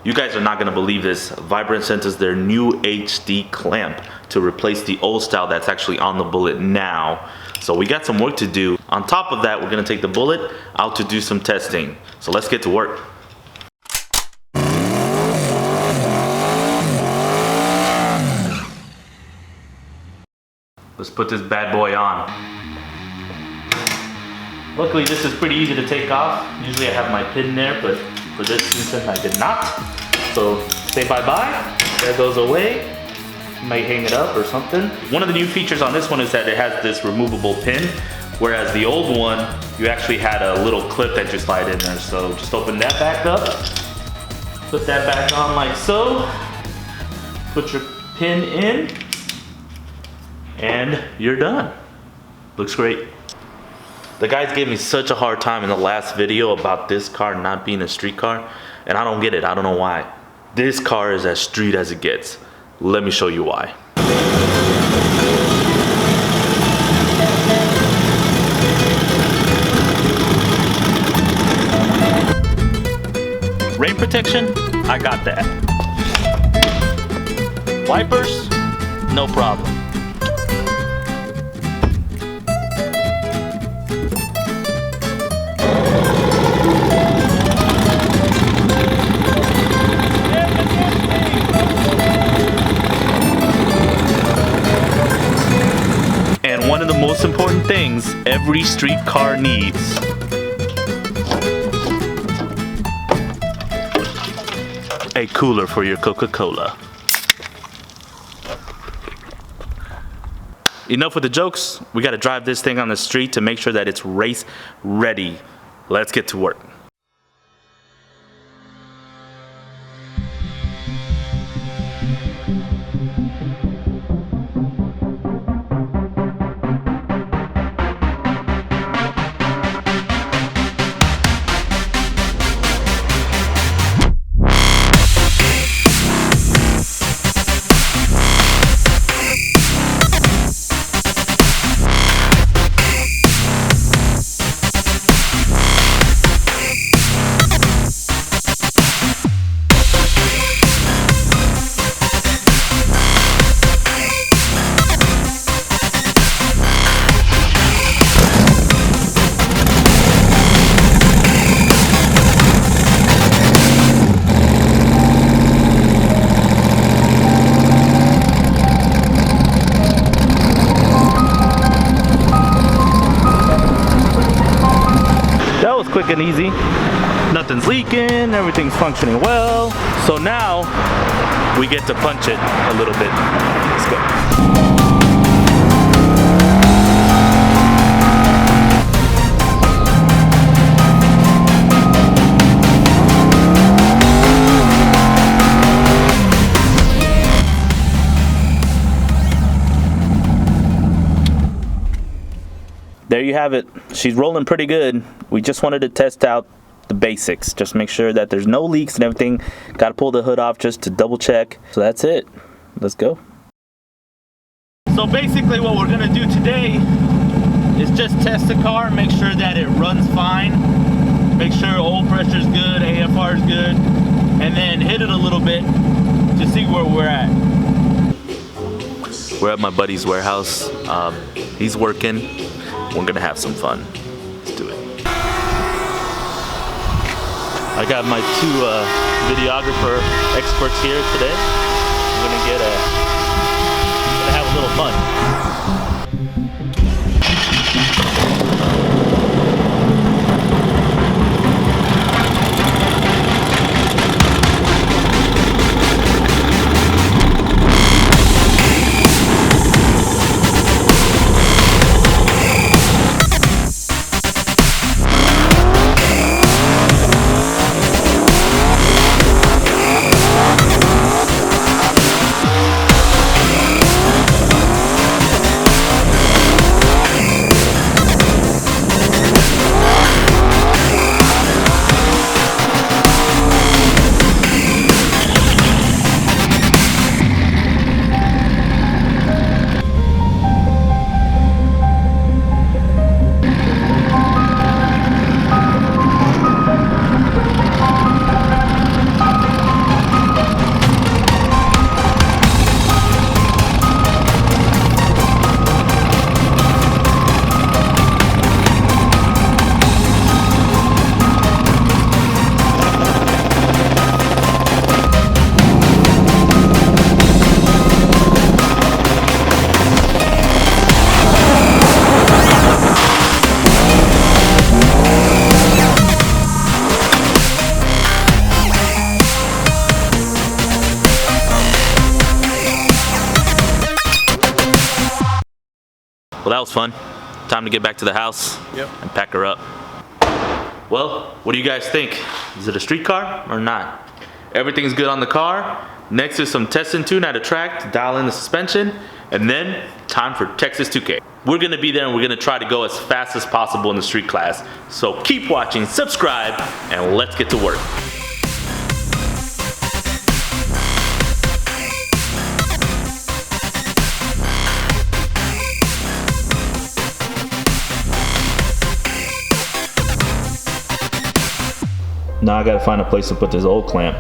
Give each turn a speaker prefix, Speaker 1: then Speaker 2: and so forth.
Speaker 1: You guys are not gonna believe this. Vibrant sent us their new HD clamp to replace the old style that's actually on the Bullet now. So we got some work to do. On top of that, we're gonna take the Bullet out to do some testing. So let's get to work. Let's put this bad boy on. Luckily, this is pretty easy to take off. Usually I have my pin there, but for this instance, I did not. So say bye-bye, that goes away. Might hang it up or something. One of the new features on this one is that it has this removable pin, whereas the old one, you actually had a little clip that you slide in there. So just open that back up, put that back on like so, put your pin in, and you're done. Looks great. The guys gave me such a hard time in the last video about this car not being a street car, and I don't get it, I don't know why. This car is as street as it gets. Let me show you why. Rain protection, I got that. Wipers, no problem. And one of the most important things every street car needs. A cooler for your Coca-Cola. Enough with the jokes. We gotta drive this thing on the street to make sure that it's race ready. Let's get to work. Quick and easy. Nothing's leaking, everything's functioning well. So now we get to punch it a little bit. Let's go. There you have it. She's rolling pretty good. We just wanted to test out the basics. Just make sure that there's no leaks and everything. Got to pull the hood off just to double check. So that's it. Let's go. So basically what we're going to do today is just test the car, make sure that it runs fine. Make sure oil pressure is good, AFR is good, and then hit it a little bit to see where we're at. We're at my buddy's warehouse. He's working. We're gonna have some fun. Let's do it. I got my two videographer experts here today. We're gonna have a little fun. Well, that was fun. Time to get back to the house and pack her up. Well, what do you guys think? Is it a street car or not? Everything's good on the car. Next is some test and tune at a track to dial in the suspension. And then time for Texas 2K. We're gonna be there and we're gonna try to go as fast as possible in the street class. So keep watching, subscribe, and let's get to work. Now I gotta find a place to put this old clamp.